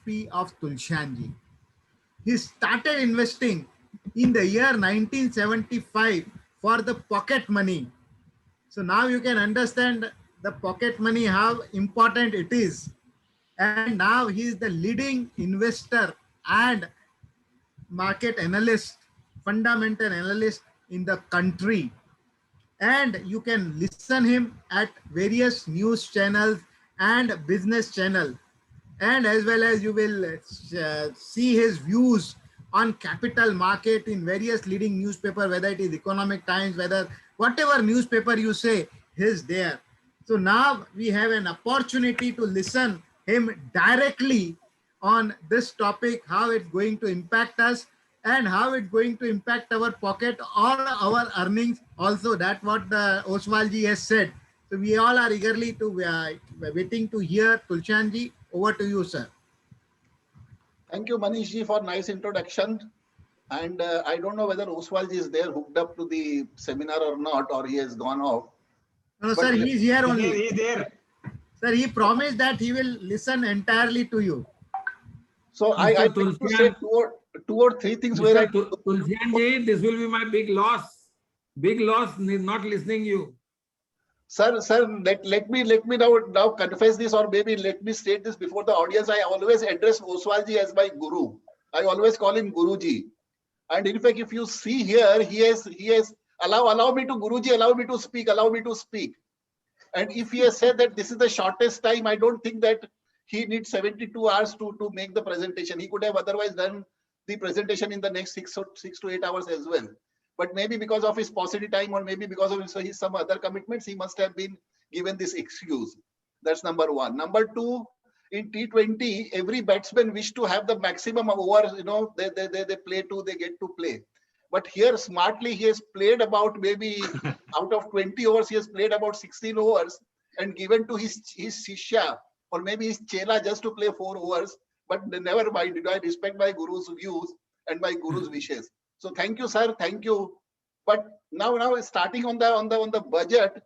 philosophy of Tulsianji. He started investing in the year 1975 for the pocket money. So now you can understand the pocket money, how important it is. And now he is the leading investor and market analyst, fundamental analyst in the country. And you can listen him at various news channels and business channel, and as well as you will see his views on capital market in various leading newspaper, whether it is Economic Times, whether whatever newspaper you say, he's there. So now we have an opportunity to listen him directly on this topic, how it's going to impact us and how it's going to impact our pocket or our earnings also. That's what the Oswalji has said. So we all are eagerly to waiting to hear Tulsianji. Over to you, sir. Thank you, Manishji, for nice introduction. And I don't know whether Oswalji is there hooked up to the seminar or not, or he has gone off. No, sir, he is here only. He is there. Sir, he promised that he will listen entirely to you. So I like to say two or three things where Tulsianji, this will be my big loss. Big loss not listening you. Sir, let me now confess this, or maybe let me state this before the audience. I always address Oswalji as my guru. I always call him Guruji. And in fact, if you see here, he has allow me to Guruji, allow me to speak. And if he has said that this is the shortest time, I don't think that he needs 72 hours to make the presentation. He could have otherwise done the presentation in the next 6 to 8 hours as well. But maybe because of his paucity time, or maybe because of his some other commitments, he must have been given this excuse. That's number one. Number two, in T20, every batsman wish to have the maximum overs. You know, they play to, they get to play. But here, smartly, he has played about maybe out of 20 overs, he has played about 16 overs and given to his Shishya or maybe his Chela just to play 4 overs. But never mind, I respect my Guru's views and my Guru's wishes. So thank you, sir. Thank you. But now starting on the budget,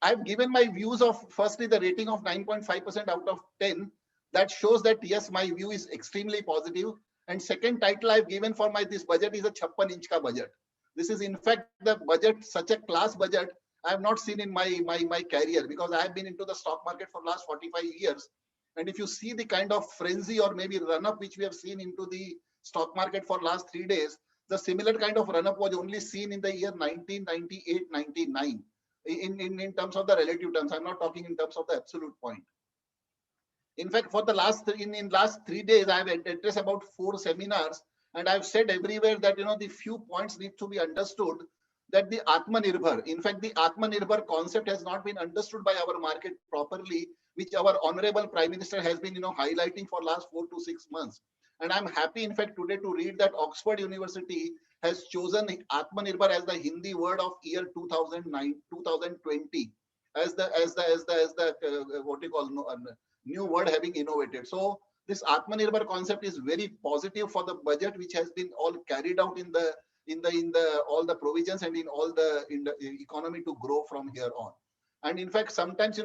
I've given my views of firstly the rating of 9.5% out of 10. That shows that yes, my view is extremely positive. And second title I've given for this budget is a 56-inch ka budget. This is in fact the budget, such a class budget I have not seen in my career, because I have been into the stock market for last 45 years. And if you see the kind of frenzy or maybe run up which we have seen into the stock market for last 3 days, the similar kind of run up was only seen in the year 1998-99 in terms of the relative terms. I'm not talking in terms of the absolute point. In fact, for the last last 3 days, I have addressed about 4 seminars, and I've said everywhere that the few points need to be understood. That the Atmanirbhar, in fact, the Atmanirbhar concept has not been understood by our market properly, which our honorable Prime Minister has been highlighting for last 4 to 6 months. And I'm happy, in fact, today to read that Oxford University has chosen Atmanirbhar as the Hindi word of year 2020 as the what you call new word having innovated. So this Atmanirbhar concept is very positive for the budget, which has been all carried out in the all the provisions and in the economy to grow from here on. And in fact, sometimes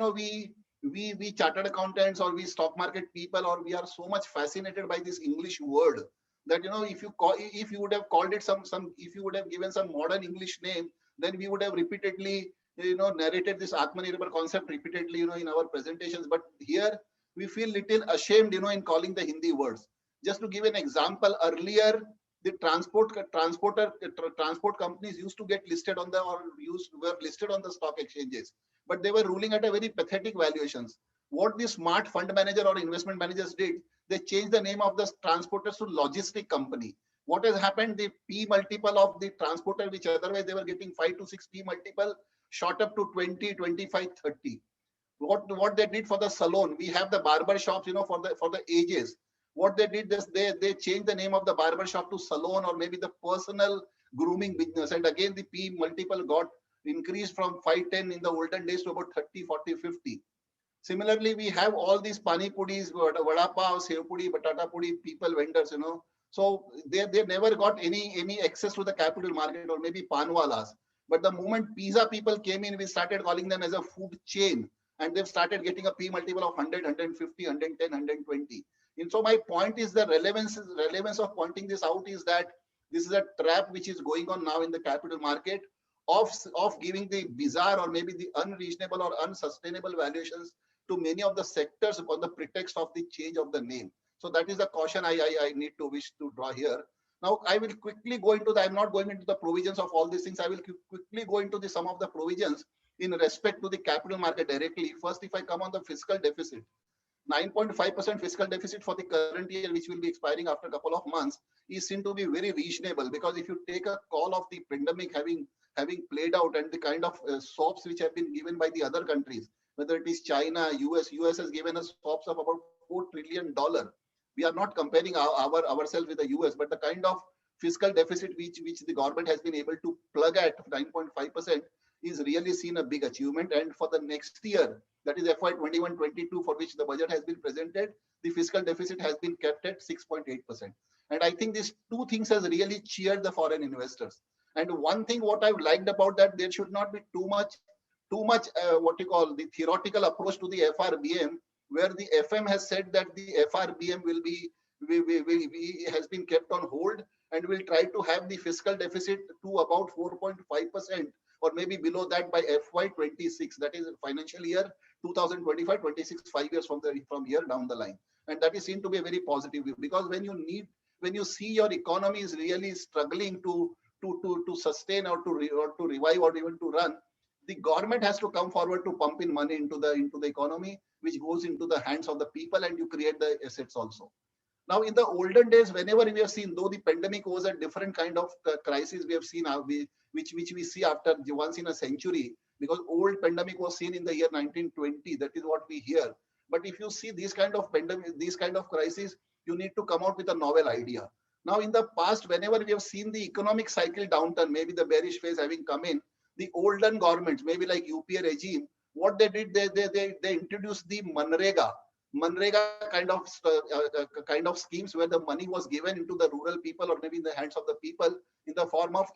we chartered accountants or we stock market people, or we are so much fascinated by this English word that if you would have called it if you would have given some modern English name, then we would have repeatedly narrated this Atmanirbhar concept repeatedly in our presentations. But here we feel little ashamed in calling the Hindi words. Just to give an example, earlier the transport companies used to get listed on were listed on the stock exchanges, but they were ruling at a very pathetic valuations. What the smart fund manager or investment managers did, they changed the name of the transporters to logistic company. What has happened? The P multiple of the transporter, which otherwise they were getting 5 to 6 P multiple, shot up to 20, 25, 30. What they did for the salon, we have the barber shops, for the ages. What they did is they changed the name of the barber shop to salon, or maybe the personal grooming business. And again, the P multiple got increased from 5, 10 in the olden days to about 30, 40, 50. Similarly, we have all these pani pudis, vada pav, sev pudi, batata pudi, people, vendors, So they never got any access to the capital market, or maybe panwalas. But the moment pizza people came in, we started calling them as a food chain. And they've started getting a P multiple of 100, 150, 110, 120. And so my point is the relevance of pointing this out is that this is a trap which is going on now in the capital market of giving the bizarre or maybe the unreasonable or unsustainable valuations to many of the sectors on the pretext of the change of the name. So that is the caution I need to wish to draw here. Now I will quickly go into I'm not going into the provisions of all these things. I will quickly go into some of the provisions in respect to the capital market directly. First, if I come on the fiscal deficit, 9.5% fiscal deficit for the current year, which will be expiring after a couple of months, is seen to be very reasonable, because if you take a call of the pandemic having played out and the kind of sops which have been given by the other countries, whether it is China, US has given us sops of about $4 trillion. We are not comparing ourselves with the US, but the kind of fiscal deficit which the government has been able to plug at 9.5% is really seen a big achievement. And for the next year, that is FY21-22, for which the budget has been presented, the fiscal deficit has been kept at 6.8%. And I think these two things has really cheered the foreign investors. And one thing what I've liked about that, there should not be too much what you call the theoretical approach to the FRBM, where the FM has said that the FRBM will be has been kept on hold and will try to have the fiscal deficit to about 4.5% or maybe below that by FY26, that is financial year 2025-26, 5 years from here down the line. And that is seen to be a very positive view, because when you see your economy is really struggling to sustain or to revive or even to run, the government has to come forward to pump in money into the economy, which goes into the hands of the people, and you create the assets also. Now, in the olden days, whenever we have seen, though the pandemic was a different kind of crisis we have seen, which we see after once in a century, because old pandemic was seen in the year 1920. That is what we hear. But if you see these kind of pandemic, these kind of crises, you need to come out with a novel idea. Now, in the past, whenever we have seen the economic cycle downturn, maybe the bearish phase having come in, the olden governments, maybe like UPA regime, what they did, they introduced the Manrega kind of schemes, where the money was given into the rural people or maybe in the hands of the people in the form of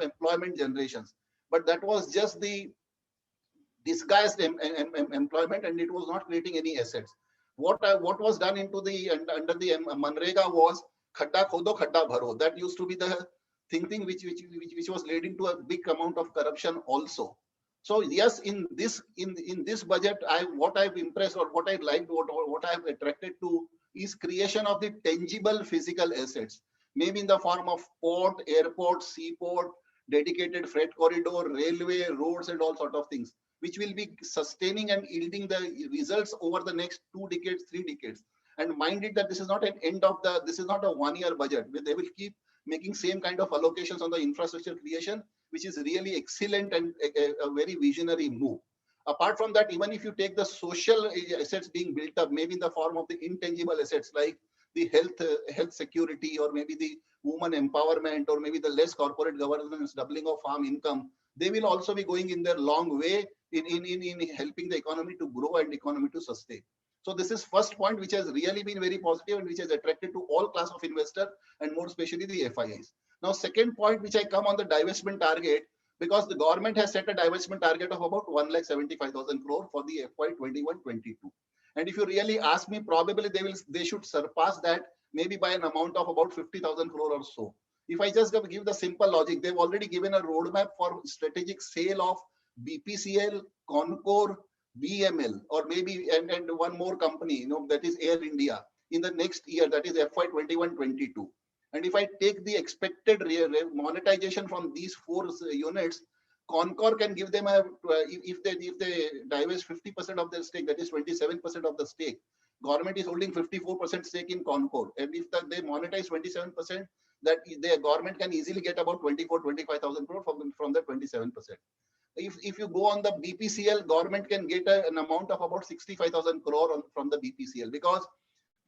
employment generations. But that was just the disguised employment, and it was not creating any assets. What was done under the Manrega was khadda khodo khadda bharo. That used to be the thinking which was leading to a big amount of corruption also. So yes, in this budget, what I've impressed or what I liked, what I've attracted to is creation of the tangible physical assets, maybe in the form of port, airport, seaport, dedicated freight corridor, railway, roads, and all sort of things, which will be sustaining and yielding the results over the next 2 decades, 3 decades. And mind it that this is not this is not a 1-year budget. They will keep making same kind of allocations on the infrastructure creation, which is really excellent and a very visionary move. Apart from that, even if you take the social assets being built up, maybe in the form of the intangible assets like the health security, or maybe the woman empowerment, or maybe the less corporate governance, doubling of farm income, they will also be going in their long way in helping the economy to grow and economy to sustain. So this is first point, which has really been very positive and which has attracted to all class of investor, and more especially the FIIs. Now, second point, which I come on the divestment target, because the government has set a divestment target of about 1,75,000 crore for the FY21-22. And if you really ask me, probably they should surpass that maybe by an amount of about 50,000 crore or so. If I just give the simple logic, they've already given a roadmap for strategic sale of BPCL, Concor, BML, or maybe and one more company, that is Air India, in the next year, that is FY21-22. And if I take the expected monetization from these 4 units, Concor can give them if they divest 50% of their stake, that is 27% of the stake. Government is holding 54% stake in Concor, and if they monetize 27%, that the government can easily get about 25,000 crore from the 27%. If you go on the BPCL, government can get an amount of about 65,000 crore from the BPCL, because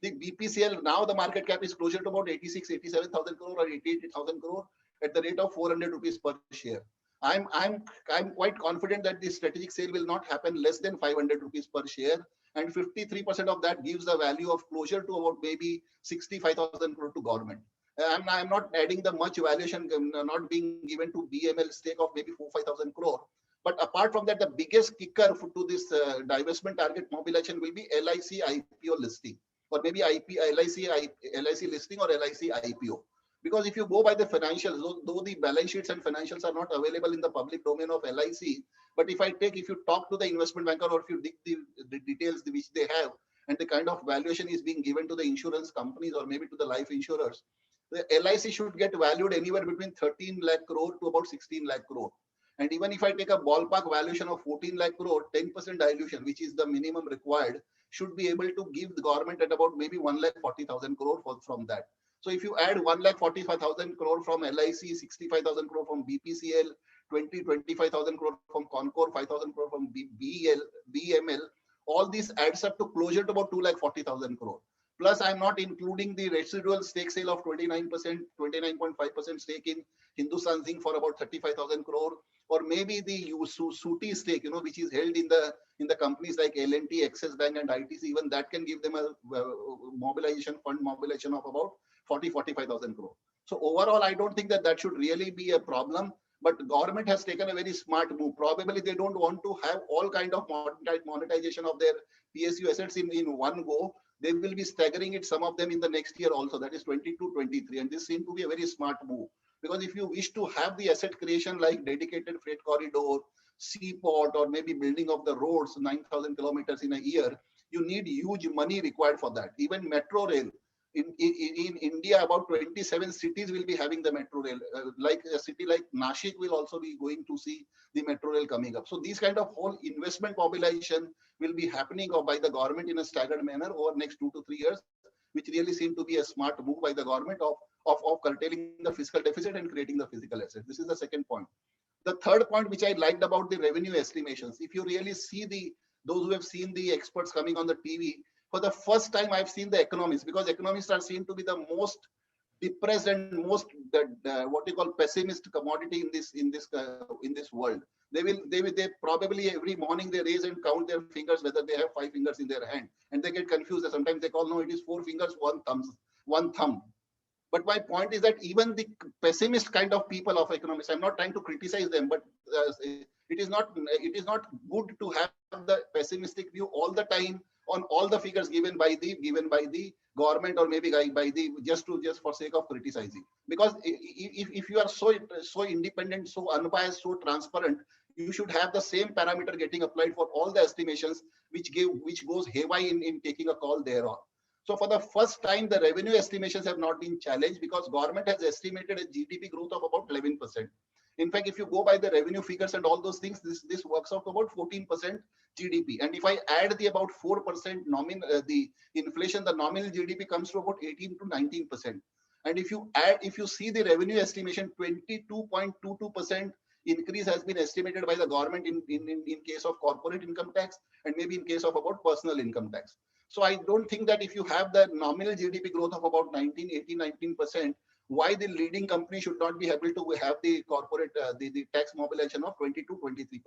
the BPCL now the market cap is closer to about 87,000 crore or 88,000 crore at the rate of 400 rupees per share. I'm quite confident that the strategic sale will not happen less than 500 rupees per share, and 53% of that gives the value of closer to about maybe 65,000 crore to government. I'm not adding the much valuation not being given to BML stake of maybe 4,000-5,000 crore. But apart from that, the biggest kicker to this divestment target mobilization will be LIC IPO listing. or maybe LIC listing or LIC IPO. Because if you go by the financials, though the balance sheets and financials are not available in the public domain of LIC, but if you talk to the investment banker, or if you dig the details which they have, and the kind of valuation is being given to the insurance companies or maybe to the life insurers, the LIC should get valued anywhere between 13 lakh crore to about 16 lakh crore. And even if I take a ballpark valuation of 14 lakh crore, 10% dilution, which is the minimum required, should be able to give the government at about maybe 1,40,000 crore from that. So if you add 1,45,000 crore from LIC, 65,000 crore from BPCL, 25,000 crore from Concor, 5,000 crore from BEML, all this adds up to closer to about 2,40,000 crore. Plus, I'm not including the residual stake sale of 29%, 29.5% stake in Hindustan Zinc for about 35,000 crore, or maybe the SUTI stake, which is held in the companies like L&T, Axis Bank, and ITC. Even that can give them a fund mobilization of about 45,000 crore. So overall, I don't think that should really be a problem. But the government has taken a very smart move. Probably they don't want to have all kind of monetization of their PSU assets in one go. They will be staggering it, some of them in the next year also, that is 22-23. And this seems to be a very smart move. Because if you wish to have the asset creation like dedicated freight corridor, seaport, or maybe building of the roads, 9,000 kilometers in a year, you need huge money required for that. Even metro rail. In India, about 27 cities will be having the metro rail. Like a city like Nashik will also be going to see the metro rail coming up. So these kind of whole investment mobilization will be happening by the government in a staggered manner over next 2 to 3 years, which really seem to be a smart move by the government of curtailing the fiscal deficit and creating the physical assets. This is the second point. The third point, which I liked about the revenue estimations, if you really see those who have seen the experts coming on the TV, for the first time I've seen the economists, because economists are seen to be the most depressed and most what you call pessimist commodity in this world. They probably every morning they raise and count their fingers whether they have 5 fingers in their hand, and they get confused. Sometimes they call, no, it is 4 fingers, one thumb. But my point is that even the pessimist kind of people of economists, I'm not trying to criticize them, but it is not good to have the pessimistic view all the time on all the figures given by the government, or maybe by the just for sake of criticizing. Because if you are so independent, so unbiased, so transparent, you should have the same parameter getting applied for all the estimations, which goes haywire in taking a call thereon. So for the first time, the revenue estimations have not been challenged, because government has estimated a GDP growth of about 11%. In fact, if you go by the revenue figures and all those things, this works out to about 14% GDP. And if I add the about 4% the inflation, the nominal GDP comes to about 18 to 19%. And if you see the revenue estimation, 22.22% increase has been estimated by the government in case of corporate income tax, and maybe in case of about personal income tax. So I don't think that if you have the nominal GDP growth of about 19%, why the leading company should not be able to have the corporate the tax mobilization of 20 to 23%.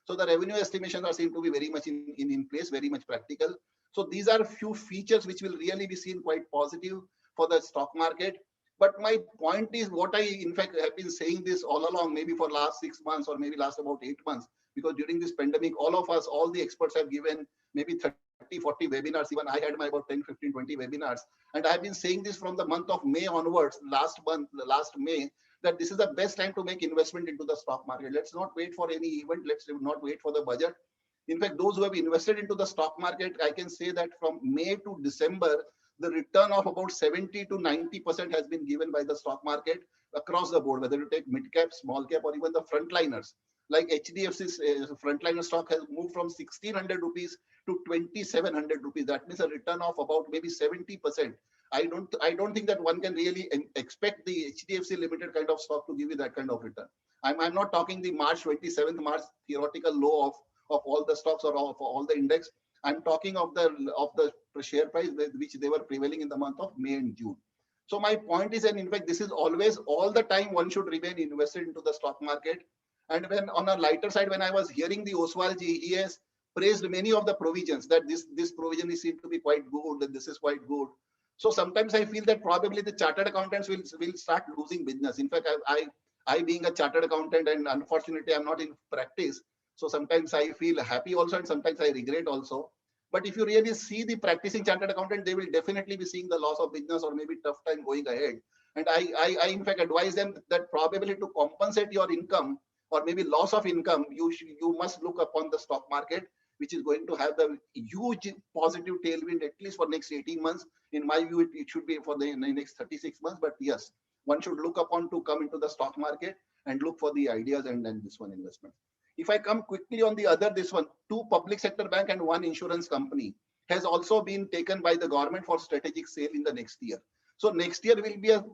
So the revenue estimations are seen to be very much in place, very much practical. So these are a few features which will really be seen quite positive for the stock market. But my point is, what I in fact have been saying this all along, maybe for last 6 months or maybe last about 8 months, because during this pandemic, all the experts have given maybe 30, 40 webinars. Even I had my about 10, 15, 20 webinars. And I've been saying this from the month of May onwards, last May, that this is the best time to make investment into the stock market. Let's not wait for any event. Let's not wait for the budget. In fact, those who have invested into the stock market, I can say that from May to December, the return of about 70 to 90% has been given by the stock market across the board, whether you take mid cap, small cap, or even the frontliners. Like HDFC's frontliner stock has moved from 1,600 rupees to 2,700 rupees. That means a return of about maybe 70%. I don't think that one can really expect the HDFC Limited kind of stock to give you that kind of return. I'm not talking the March 27th March theoretical low of all the stocks or of all the index. I'm talking of the share price which they were prevailing in the month of May and June. So my point is, and in fact, this is always all the time one should remain invested into the stock market. And when on a lighter side, when I was hearing the Oswal ji, he has praised many of the provisions, that this provision is seen to be quite good, that this is quite good. So sometimes I feel that probably the chartered accountants will start losing business. In fact, I being a chartered accountant, and unfortunately I'm not in practice, so sometimes I feel happy also and sometimes I regret also. But if you really see the practicing chartered accountant, they will definitely be seeing the loss of business or maybe tough time going ahead. And I in fact advise them that probably to compensate your income or maybe loss of income, you must look upon the stock market, which is going to have the huge positive tailwind at least for next 18 months. In my view, it should be for the next 36 months. But yes, one should look upon to come into the stock market and look for the ideas and then this one investment. If I come quickly on the other, this one, 2 public sector bank and 1 insurance company has also been taken by the government for strategic sale in the next year. So next year will be a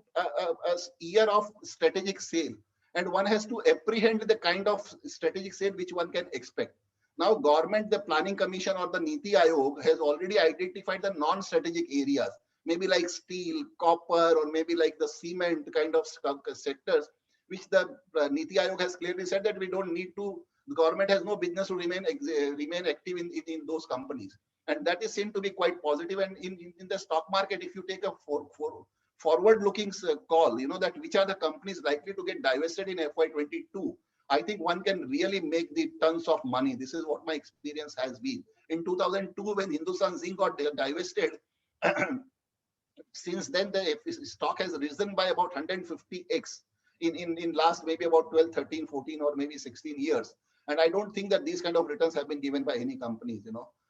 year of strategic sale, and one has to apprehend the kind of strategic sale which one can expect. Now, government, the planning commission or the Niti Aayog has already identified the non-strategic areas, maybe like steel, copper, or maybe like the cement kind of sectors, which the Niti Aayog has clearly said that we don't need to, the government has no business to remain active in those companies. And that is seen to be quite positive. And in the stock market, if you take a forward-looking call, that which are the companies likely to get divested in FY22, I think one can really make the tons of money. This is what my experience has been. In 2002, when Hindustan Zinc got divested, since then the stock has risen by about 150x in last maybe about 12, 13, 14, or maybe 16 years. And I don't think that these kind of returns have been given by any companies,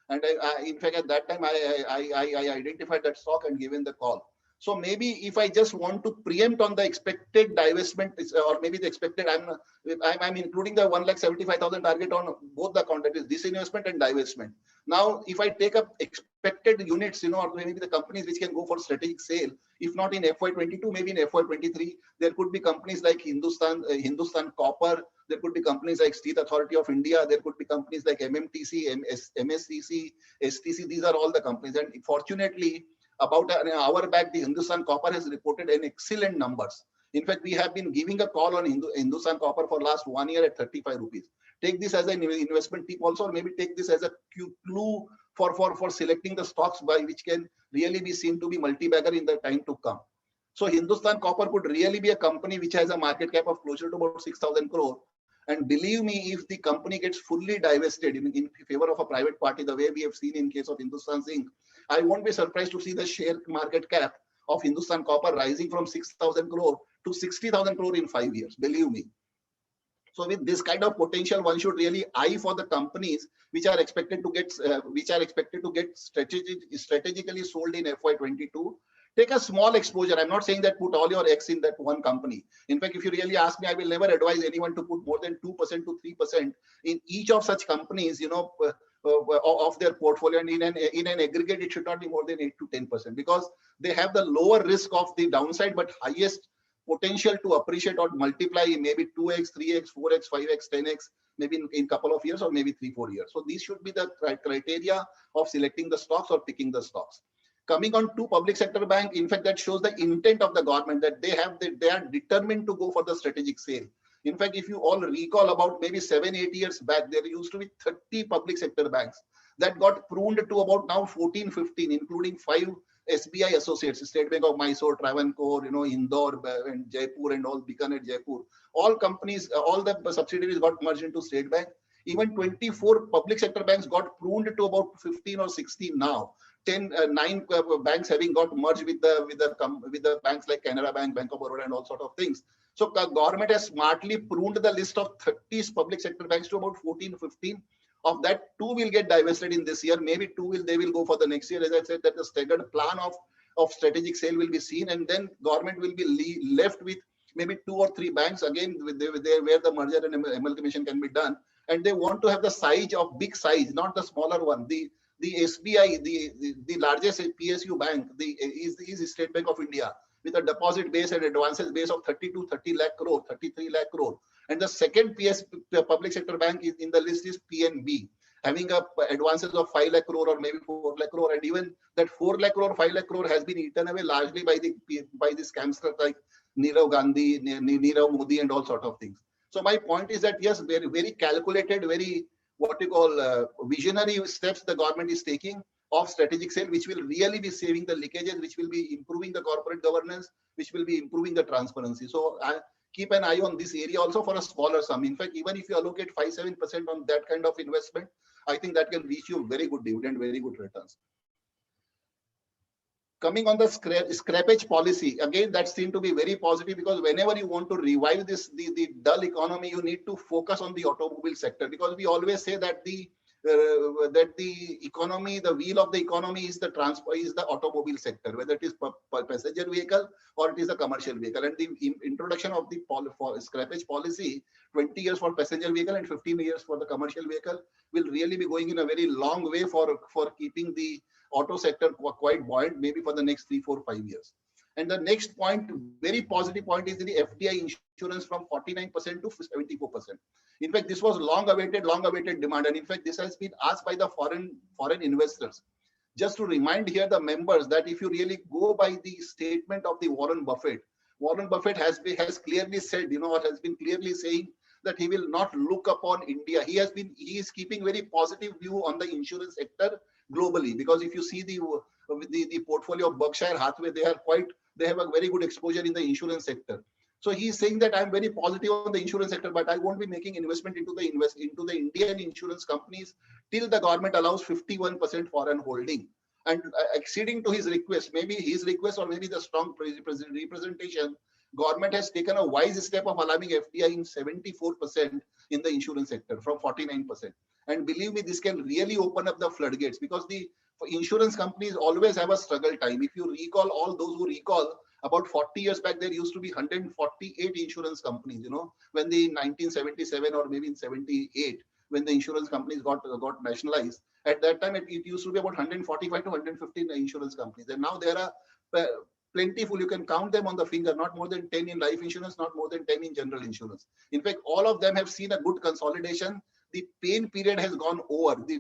And in fact, at that time, I identified that stock and given the call. So maybe if I just want to preempt on the expected divestment, or maybe the expected, I'm including the 1,75,000 target on both the account, that is disinvestment and divestment. Now, if I take up expected units, or maybe the companies which can go for strategic sale, if not in FY22, maybe in FY23, there could be companies like Hindustan Copper, there could be companies like State Authority of India, there could be companies like MMTC, MSCC, STC, these are all the companies. And fortunately, about an hour back, the Hindustan Copper has reported an excellent numbers. In fact, we have been giving a call on Hindustan Copper for last 1 year at 35 rupees. Take this as an investment tip also, or maybe take this as a clue for selecting the stocks by which can really be seen to be multi-bagger in the time to come. So Hindustan Copper could really be a company which has a market cap of closer to about 6,000 crore. And believe me, if the company gets fully divested in favor of a private party, the way we have seen in case of Hindustan Zinc, I won't be surprised to see the share market cap of Hindustan Copper rising from 6,000 crore to 60,000 crore in 5 years. Believe me. So with this kind of potential, one should really eye for the companies which are expected to get strategically sold in FY22. Take a small exposure. I'm not saying that put all your eggs in that one company. In fact, if you really ask me, I will never advise anyone to put more than 2% to 3% in each of such companies, of their portfolio. And in an aggregate, it should not be more than 8 to 10%, because they have the lower risk of the downside, but highest potential to appreciate or multiply maybe 2x, 3x, 4x, 5x, 10x, maybe in couple of years or maybe 3-4 years. So these should be the criteria of selecting the stocks or picking the stocks. Coming on to public sector bank, in fact, that shows the intent of the government, that they are determined to go for the strategic sale. In fact, if you all recall, about maybe 7-8 years back, there used to be 30 public sector banks that got pruned to about now 14, 15, including 5 SBI associates, State Bank of Mysore, Travancore, Indore and Jaipur and all, Bikaner, Jaipur. All companies, all the subsidiaries got merged into State Bank. Even 24 public sector banks got pruned to about 15 or 16 now. 9 banks having got merged with the banks like Canara Bank, Bank of Baroda, and all sort of things. So government has smartly pruned the list of 30 public sector banks to about 14, 15. Of that, 2 will get divested in this year. Maybe 2 they will go for the next year. As I said, that the staggered plan of strategic sale will be seen, and then government will be left with maybe 2 or 3 banks again where the merger and amalgamation can be done. And they want to have the size of big size, not the smaller one. The SBI, the largest PSU bank, is State Bank of India, with a deposit base and advances base of 33 lakh crore. And the second public sector bank is in the list is PNB, having advances of 5 lakh crore or maybe 4 lakh crore. And even that 4 lakh crore, 5 lakh crore has been eaten away largely by the scamsters like Nirav Gandhi, Nirav Modi, and all sort of things. So my point is that yes, very, very calculated, very visionary steps the government is taking of strategic sale, which will really be saving the leakages, which will be improving the corporate governance, which will be improving the transparency. So keep an eye on this area also for a smaller sum. In fact, even if you allocate 5-7% on that kind of investment, I think that can reach you very good dividend, very good returns. Coming on the scrappage policy, again, that seemed to be very positive, because whenever you want to revive this, the dull economy, you need to focus on the automobile sector, because we always say that the economy, the wheel of the economy is the transport, is the automobile sector, whether it is passenger vehicle or it is a commercial vehicle. And the introduction of the scrappage policy, 20 years for passenger vehicle and 15 years for the commercial vehicle, will really be going in a very long way for keeping the auto sector quite buoyant, maybe for the next 3, 4, 5 years. And the next point, very positive point, is the FDI insurance from 49% to 74%. In fact, this was long awaited demand. And in fact, this has been asked by the foreign investors. Just to remind here the members that if you really go by the statement of the Warren Buffett has clearly said, or has been clearly saying that he will not look upon India. He is keeping very positive view on the insurance sector globally, because if you see the portfolio of Berkshire Hathaway, they have a very good exposure in the insurance sector. So he's saying that I'm very positive on the insurance sector, but I won't be making investment into the Indian insurance companies till the government allows 51% foreign holding. And acceding to his request, maybe his request or maybe the strong representation, government has taken a wise step of allowing FDI in 74% in the insurance sector from 49%. And believe me, this can really open up the floodgates, because the insurance companies always have a struggle time. If you recall, all those who recall, about 40 years back, there used to be 148 insurance companies, when the 1977 or maybe in 78, when the insurance companies got nationalized. At that time, it used to be about 145 to 115 insurance companies. And now there are plentiful, you can count them on the finger, not more than 10 in life insurance, not more than 10 in general insurance. In fact, all of them have seen a good consolidation. The pain period has gone over. The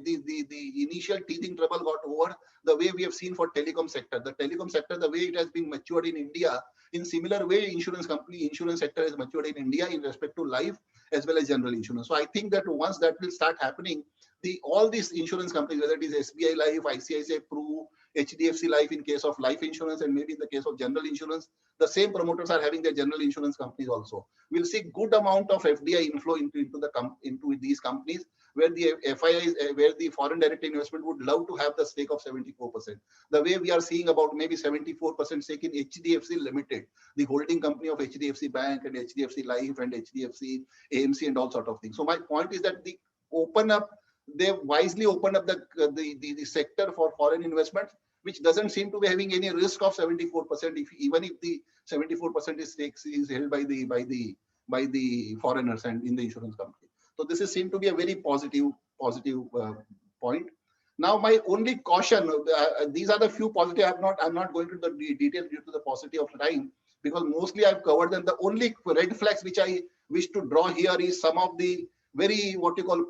initial teething trouble got over, the way we have seen for telecom sector. The telecom sector, the way it has been matured in India, in similar way, insurance sector has matured in India in respect to life as well as general insurance. So I think that once that will start happening, all these insurance companies, whether it is SBI Life, ICICI Pru, HDFC Life in case of life insurance, and maybe in the case of general insurance, the same promoters are having their general insurance companies also. We'll see good amount of FDI inflow into these companies, where the FIIs, where the foreign direct investment would love to have the stake of 74%. The way we are seeing about maybe 74% stake in HDFC Limited, the holding company of HDFC Bank and HDFC Life and HDFC AMC and all sort of things. So my point is that they wisely open up the sector for foreign investments, which doesn't seem to be having any risk of 74%, even if the 74% stakes is held by the foreigners and in the insurance company. So this is seemed to be a very positive point. Now, my only caution, these are the few positive. I'm not going to the details due to the paucity of time, because mostly I've covered them. The only red flags which I wish to draw here is some of the very, what you call,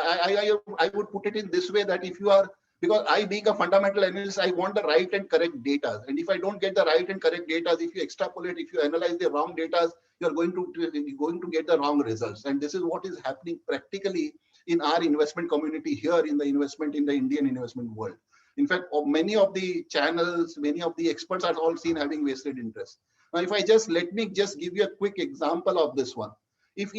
I would put it in this way, that if you are, because I, being a fundamental analyst, I want the right and correct data. And if I don't get the right and correct data, if you extrapolate, if you analyze the wrong data, you're going to get the wrong results. And this is what is happening practically in our investment community here in the Indian investment world. In fact, many of the channels, many of the experts are all seen having vested interest. Now, let me just give you a quick example of this one. If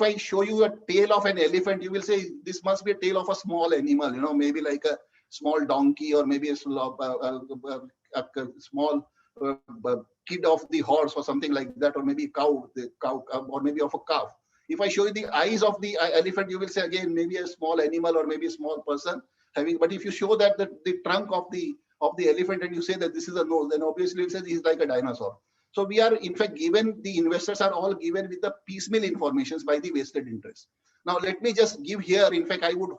I show you a tail of an elephant, you will say this must be a tail of a small animal, maybe like a small donkey, or maybe a small kid of the horse or something like that, or maybe cow, or maybe of a calf. If I show you the eyes of the elephant, you will say again maybe a small animal or maybe a small person having. But if you show that the trunk of the elephant and you say that this is a nose, then obviously it says he's like a dinosaur. So we are, in fact, the investors are all given with the piecemeal informations by the vested interest. Now, let me just give here, in fact, I would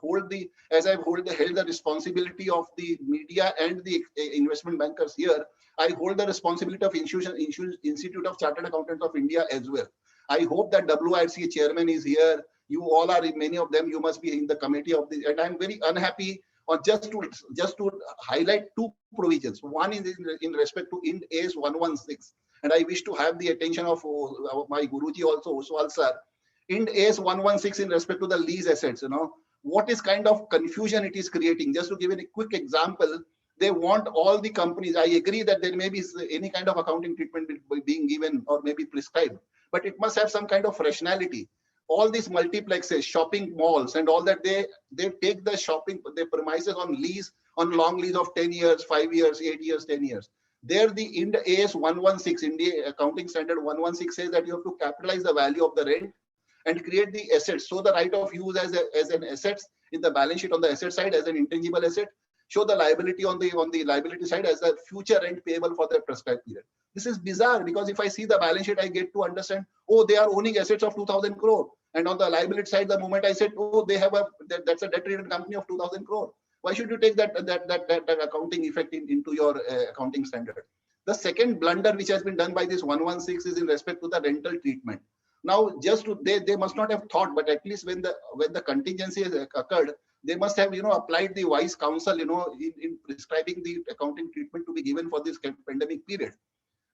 as I've held the responsibility of the media and the investment bankers here, I hold the responsibility of Institute of Chartered Accountants of India as well. I hope that WIRC chairman is here. You all are, many of them, you must be in the committee of this, and I'm very unhappy. Or just to highlight two provisions. One is in respect to Ind AS 116. And I wish to have the attention of my Guruji also, Oswal sir. Ind AS 116 in respect to the lease assets, what is kind of confusion it is creating. Just to give a quick example, they want all the companies. I agree that there may be any kind of accounting treatment being given or maybe prescribed. but it must have some kind of rationality. All these multiplexes, shopping malls and all that, they take the the premises on lease, on long lease of 10 years, 5 years, 8 years, 10 years. There the Ind AS 116, India Accounting Standard 116 says that you have to capitalize the value of the rent and create the assets. So the right of use as an assets in the balance sheet on the asset side as an intangible asset. Show the liability on the liability side as the future rent payable for the prescribed period. This is bizarre because if I see the balance sheet, I get to understand, oh, they are owning assets of 2,000 crore. And on the liability side, the moment I said, oh, they have that's a debt-ridden company of 2,000 crore. Why should you take that accounting effect into your accounting standard? The second blunder which has been done by this 116 is in respect to the rental treatment. Now, just to, they must not have thought, but at least when the contingency has occurred, they must have applied the wise counsel in prescribing the accounting treatment to be given for this pandemic period.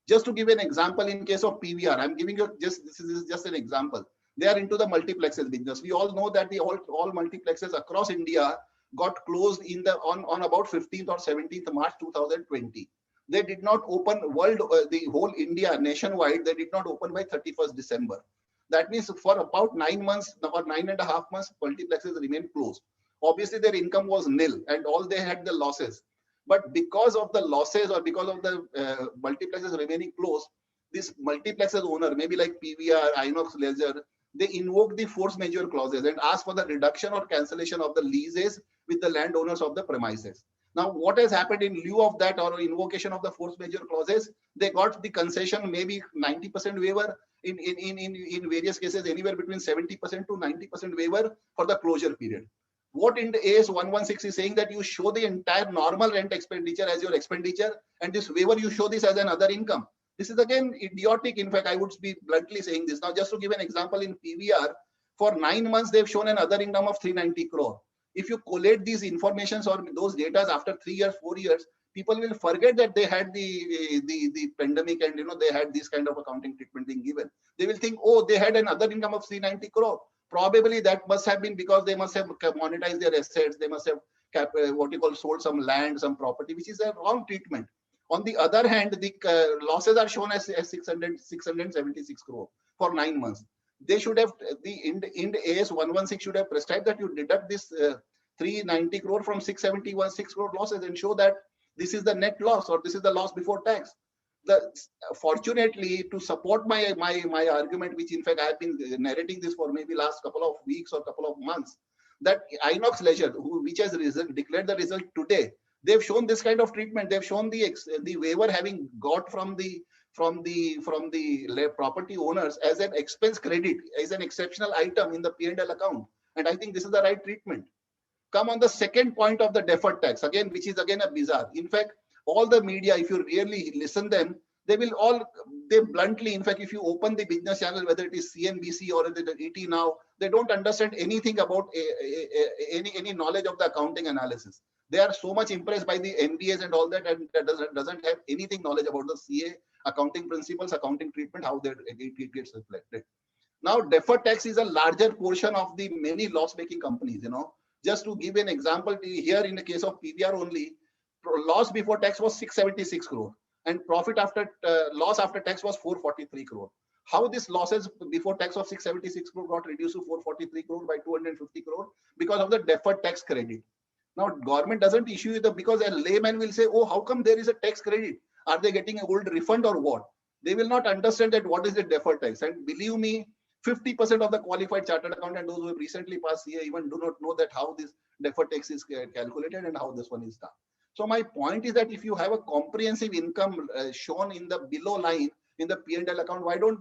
Just to give an example, in case of PVR, I'm giving you this is just an example. They are into the multiplexes business. We all know that all multiplexes across India got closed on about 15th or 17th March 2020. They did not open the whole India nationwide. They did not open by 31st December. That means for about 9 months or 9.5 months, multiplexes remained closed. Obviously, their income was nil, and all they had the losses. But because of the losses or because of the multiplexes remaining closed, this multiplexes owner, maybe like PVR, Inox Leisure, they invoke the force majeure clauses and ask for the reduction or cancellation of the leases with the landowners of the premises. Now, what has happened in lieu of that or invocation of the force majeure clauses? They got the concession, maybe 90% waiver, in various cases, anywhere between 70% to 90% waiver for the closure period. What in the AS 116 is saying that you show the entire normal rent expenditure as your expenditure, and this waiver you show this as another income. This is again idiotic. In fact, I would be bluntly saying this. Now, just to give an example, in PVR, for 9 months, they've shown an other income of 390 crore. If you collate these informations or those data after 3 years, 4 years, people will forget that they had the pandemic and they had this kind of accounting treatment being given. They will think, oh, they had another income of 390 crore. Probably that must have been because they must have monetized their assets. They must have sold some land, some property, which is a wrong treatment. On the other hand, the losses are shown as 676 crore for 9 months. They should have, the Ind AS 116 should have prescribed that you deduct this 390 crore from 6 crore losses and show that this is the net loss or this is the loss before tax. Fortunately, to support my argument, which in fact I have been narrating this for maybe last couple of weeks or couple of months, that Inox Leisure, which has declared the result today, they've shown this kind of treatment. They've shown the waiver having got from the property owners as an expense credit, as an exceptional item in the P&L account. And I think this is the right treatment. Come on the second point of the deferred tax, again, which is again a bizarre. In fact, all the media, if you really listen them, they bluntly, in fact, if you open the business channel, whether it is CNBC or the ET Now, they don't understand anything about any knowledge of the accounting analysis. They are so much impressed by the MBAs and all that, and that doesn't have anything knowledge about the CA accounting principles, accounting treatment, how it gets reflected. Now, deferred tax is a larger portion of the many loss-making companies. Just to give an example, here in the case of PVR only, loss before tax was 676 crore and profit after loss after tax was 443 crore. How this losses before tax of 676 crore got reduced to 443 crore by 250 crore? Because of the deferred tax credit. Now, government doesn't issue it because a layman will say, oh, how come there is a tax credit? Are they getting a old refund or what? They will not understand that what is the deferred tax. And believe me, 50% of the qualified chartered accountant, those who have recently passed CA, even do not know that how this deferred tax is calculated and how this one is done. So my point is that if you have a comprehensive income shown in the below line in the P&L account, why don't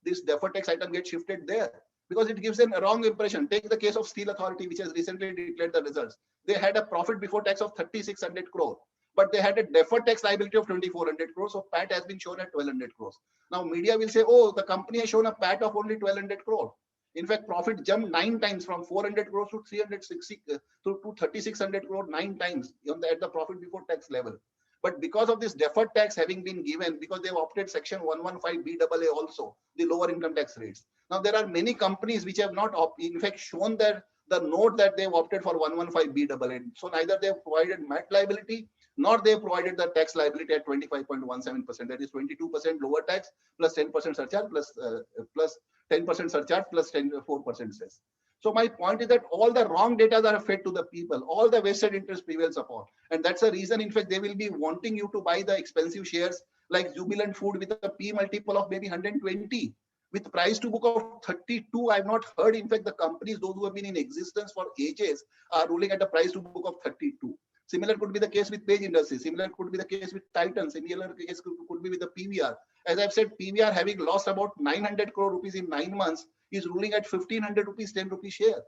this deferred tax item get shifted there? Because it gives a wrong impression. Take the case of Steel Authority, which has recently declared the results. They had a profit before tax of 3,600 crore, but they had a deferred tax liability of 2,400 crores. So PAT has been shown at 1,200 crores. Now media will say, oh, the company has shown a PAT of only 1,200 crore. In fact, profit jumped 9 times from 400 crores to 360 to 3,600 crore 9 times at the profit before tax level. But because of this deferred tax having been given, because they've opted section 115BAA also, the lower income tax rates. Now there are many companies which have not, in fact, shown that the note that they've opted for 115BAA. So neither they've provided MAT liability nor they provided the tax liability at 25.17%. That is 22% lower tax plus 10% surcharge plus 10% surcharge plus 4% cess. So my point is that all the wrong data are fed to the people, all the vested interest prevails upon. And that's the reason, in fact, they will be wanting you to buy the expensive shares like Jubilant Food with a P multiple of maybe 120. With price to book of 32, I've not heard, in fact, the companies, those who have been in existence for ages, are ruling at a price to book of 32. Similar could be the case with Page Industries. Similar could be the case with Titan. Similar case could be with the PVR. As I've said, PVR having lost about 900 crore rupees in 9 months is ruling at 1500 rupees, 10 rupees share.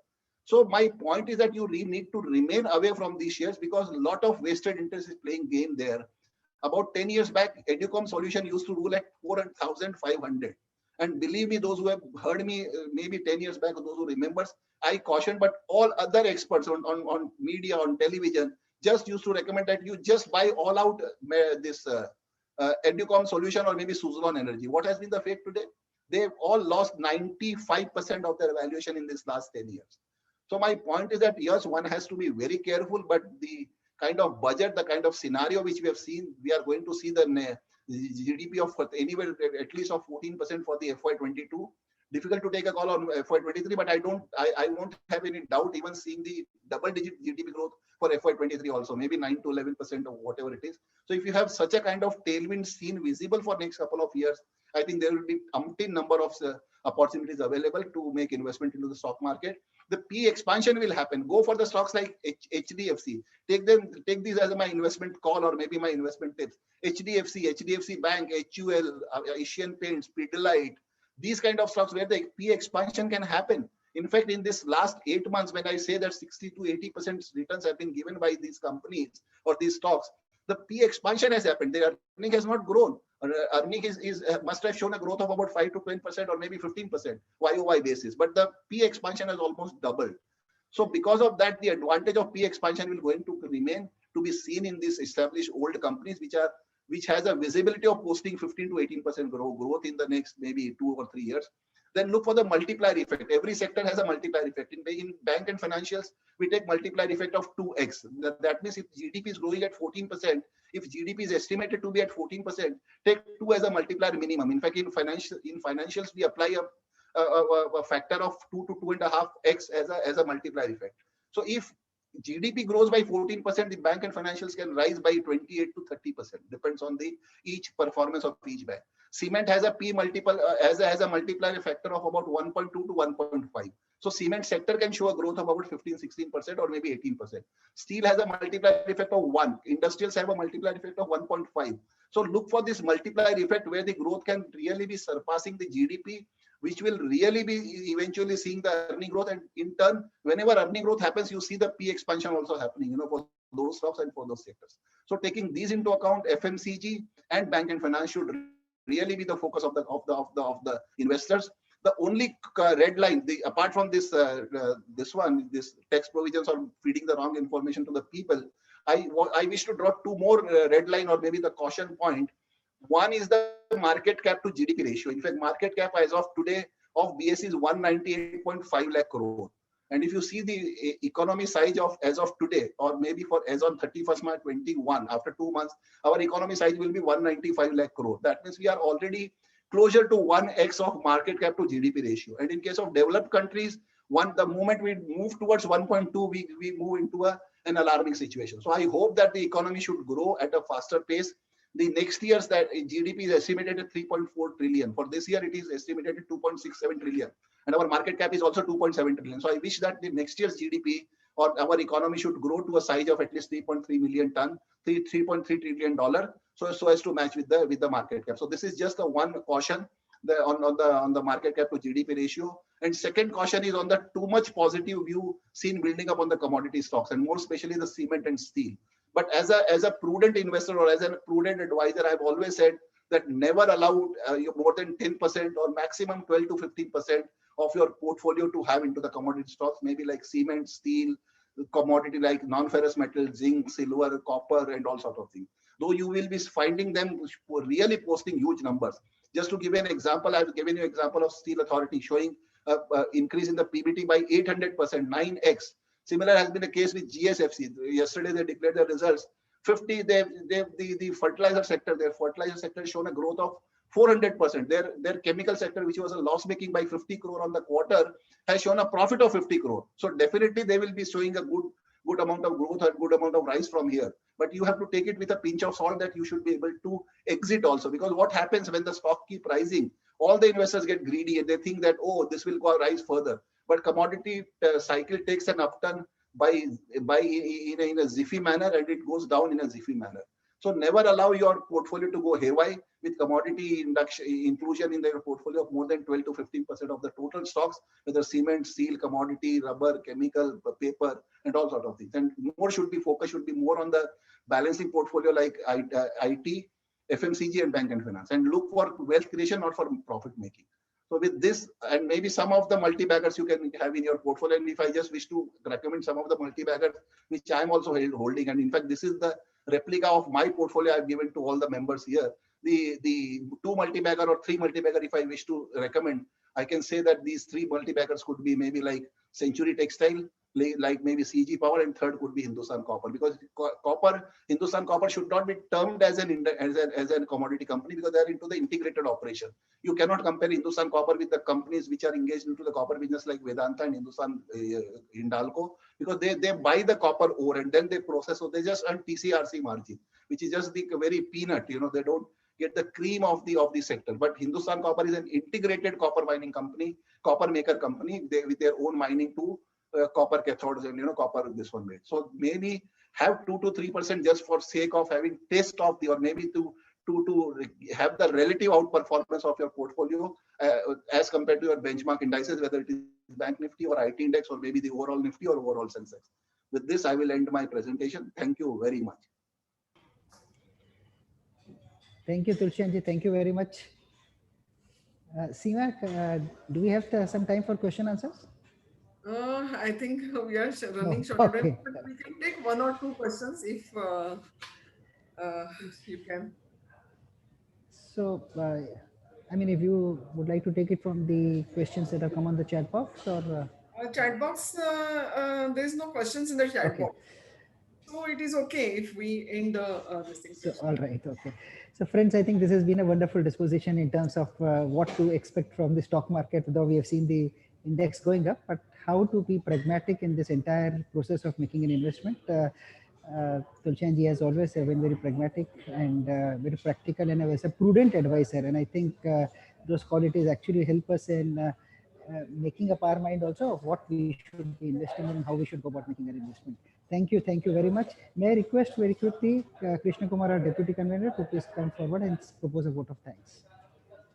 So my point is that you need to remain away from these shares because a lot of wasted interest is playing game there. About 10 years back, Educom Solution used to rule at 4,500. And believe me, those who have heard me maybe 10 years back, or those who remembers, I caution, but all other experts on media, on television, just used to recommend that you just buy all out this Educom Solution or maybe Suzlon Energy. What has been the fate today? They've all lost 95% of their valuation in this last 10 years. So my point is that yes, one has to be very careful, but the kind of budget, the kind of scenario which we have seen, we are going to see the GDP of anywhere at least of 14% for the FY22. Difficult to take a call on FY23, but I won't have any doubt even seeing the double-digit GDP growth for FY23 also, maybe 9 to 11% or whatever it is. So if you have such a kind of tailwind seen visible for next couple of years, I think there will be umpteen number of opportunities available to make investment into the stock market. The P expansion will happen. Go for the stocks like HDFC. Take these as my investment call or maybe my investment tips. HDFC Bank, HUL, Asian Paints, Pidilite. These kind of stocks where the P expansion can happen. In fact, in this last 8 months, when I say that 60 to 80% returns have been given by these companies or these stocks, the P expansion has happened. Their earning has not grown. Earning must have shown a growth of about 5 to 10% or maybe 15% YOY basis. But the P expansion has almost doubled. So because of that, the advantage of P expansion will going to remain to be seen in these established old companies, which has a visibility of posting 15 to 18% growth in the next maybe 2 or 3 years. Then look for the multiplier effect. Every sector has a multiplier effect. In bank and financials, we take multiplier effect of 2x. That means if GDP is growing at 14%, if GDP is estimated to be at 14%, take 2 as a multiplier minimum. In fact, in financials, we apply a factor of 2 to 2.5x as a multiplier effect. So if GDP grows by 14%, the bank and financials can rise by 28 to 30%. Depends on the each performance of each bank. Cement has a P multiple has a multiplier factor of about 1.2 to 1.5. So cement sector can show a growth of about 15-16% or maybe 18%. Steel has a multiplier effect of 1. Industrials have a multiplier effect of 1.5. So look for this multiplier effect where the growth can really be surpassing the GDP, which will really be eventually seeing the earning growth. And in turn, whenever earning growth happens, you see the P expansion also happening, for those stocks and for those sectors. So taking these into account, FMCG and bank and finance should really be the focus of the investors. The only red line, apart from this tax provisions or feeding the wrong information to the people, I wish to draw 2 more red line or maybe the caution point. One is the market cap to GDP ratio. In fact, market cap as of today of BSE is 198.5 lakh crore. And if you see the economy size of as of today, or maybe as on 31st March 21, after 2 months, our economy size will be 195 lakh crore. That means we are already closer to 1x of market cap to GDP ratio. And in case of developed countries, the moment we move towards 1.2, we move into an alarming situation. So I hope that the economy should grow at a faster pace. The next year's that GDP is estimated at 3.4 trillion. For this year, it is estimated at 2.67 trillion. And our market cap is also 2.7 trillion. So I wish that the next year's GDP or our economy should grow to a size of at least 3.3 million ton, $3.3 trillion, so as to match with the market cap. So this is just the one caution on the market cap to GDP ratio. And second caution is on the too much positive view seen building up on the commodity stocks, and more especially the cement and steel. But as a prudent investor or as a prudent advisor, I've always said that never allow more than 10% or maximum 12 to 15% of your portfolio to have into the commodity stocks, maybe like cement, steel, commodity like non-ferrous metal, zinc, silver, copper, and all sorts of things. Though you will be finding them really posting huge numbers. Just to give an example, I've given you an example of Steel Authority showing increase in the PBT by 800%, 9x. Similar has been the case with GSFC. Yesterday they declared their results. 50, the fertilizer sector, their fertilizer sector has shown a growth of 400%. Their chemical sector, which was a loss making by 50 crore on the quarter, has shown a profit of 50 crore. So definitely they will be showing a good amount of growth and good amount of rise from here. But you have to take it with a pinch of salt that you should be able to exit also, because what happens when the stock keep rising, all the investors get greedy and they think that, oh, this will go rise further. But commodity cycle takes an upturn by in a ziffy manner, and it goes down in a ziffy manner. So never allow your portfolio to go haywire with commodity inclusion in their portfolio of more than 12 to 15% of the total stocks, whether cement, steel, commodity, rubber, chemical, paper, and all sort of things. And more should be focused, should be more on the balancing portfolio like IT, FMCG, and bank and finance, and look for wealth creation, not for profit making. So with this, and maybe some of the multi-baggers you can have in your portfolio. And if I just wish to recommend some of the multi-baggers, which I'm also holding, and in fact, this is the replica of my portfolio I've given to all the members here. The two multi-bagger or three multi-bagger, if I wish to recommend, I can say that these three multi-baggers could be maybe like Century Textile, like maybe CG Power, and third could be Hindustan Copper, because Hindustan Copper should not be termed as a commodity company, because they are into the integrated operation. You cannot compare Hindustan Copper with the companies which are engaged into the copper business like Vedanta and Hindustan Hindalco, because they buy the copper ore and then they process, so they just earn TCRC margin, which is just the very peanut. They don't get the cream of the sector. But Hindustan Copper is an integrated copper mining company, copper maker company, with their own mining too. Copper cathodes and copper this one made. So maybe have 2 to 3% just for sake of having taste of the, or maybe to have the relative outperformance of your portfolio as compared to your benchmark indices, whether it is Bank Nifty or IT index or maybe the overall Nifty or overall Sensex. With this, I will end my presentation. Thank you very much. Thank you, Tulsianji. Thank you very much. Seema, do we have some time for question answers? I think we are running short. Okay. But we can take one or two questions if you can. So, I mean, if you would like to take it from the questions that have come on the chat box, or chat box, there is no questions in the chat okay. box. So it is okay if we end this thing. So, all right, okay. So friends, I think this has been a wonderful disposition in terms of what to expect from the stock market, though we have seen the index going up, but how to be pragmatic in this entire process of making an investment. Tulsianji has always been very pragmatic and very practical, and as a prudent advisor. And I think those qualities actually help us in making up our mind also of what we should be investing in and how we should go about making an investment. Thank you very much. May I request very quickly Krishna Kumar, our Deputy Convener, to please come forward and propose a vote of thanks.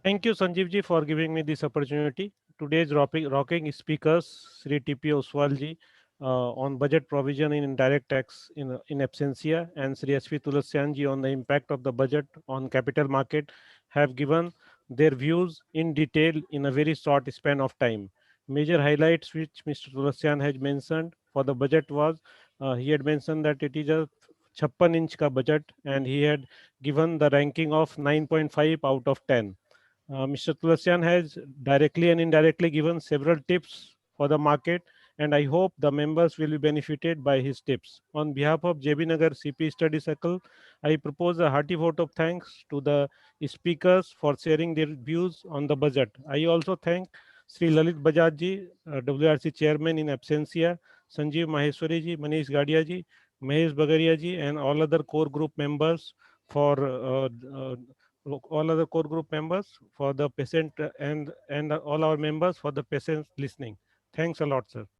Thank you, Sanjeev ji, for giving me this opportunity. Today's rocking speakers, Sri T.P. Oswalji, on budget provision in indirect tax in absentia, and Sri S.V. Tulsianji on the impact of the budget on capital market, have given their views in detail in a very short span of time. Major highlights which Mr. Tulsian has mentioned for the budget was, he had mentioned that it is a 56-inch ka budget, and he had given the ranking of 9.5 out of 10. Mr. Tulsian has directly and indirectly given several tips for the market, and I hope the members will be benefited by his tips. On behalf of JB Nagar CP Study Circle, I propose a hearty vote of thanks to the speakers for sharing their views on the budget. I also thank Sri Lalit Bajaj ji, WRC Chairman in absentia, Sanjeev Maheshwari ji, Manish Gadia ji, Mahesh Bagaria ji, and all other core group members for the patient and all our members for the patient listening. Thanks a lot, sir.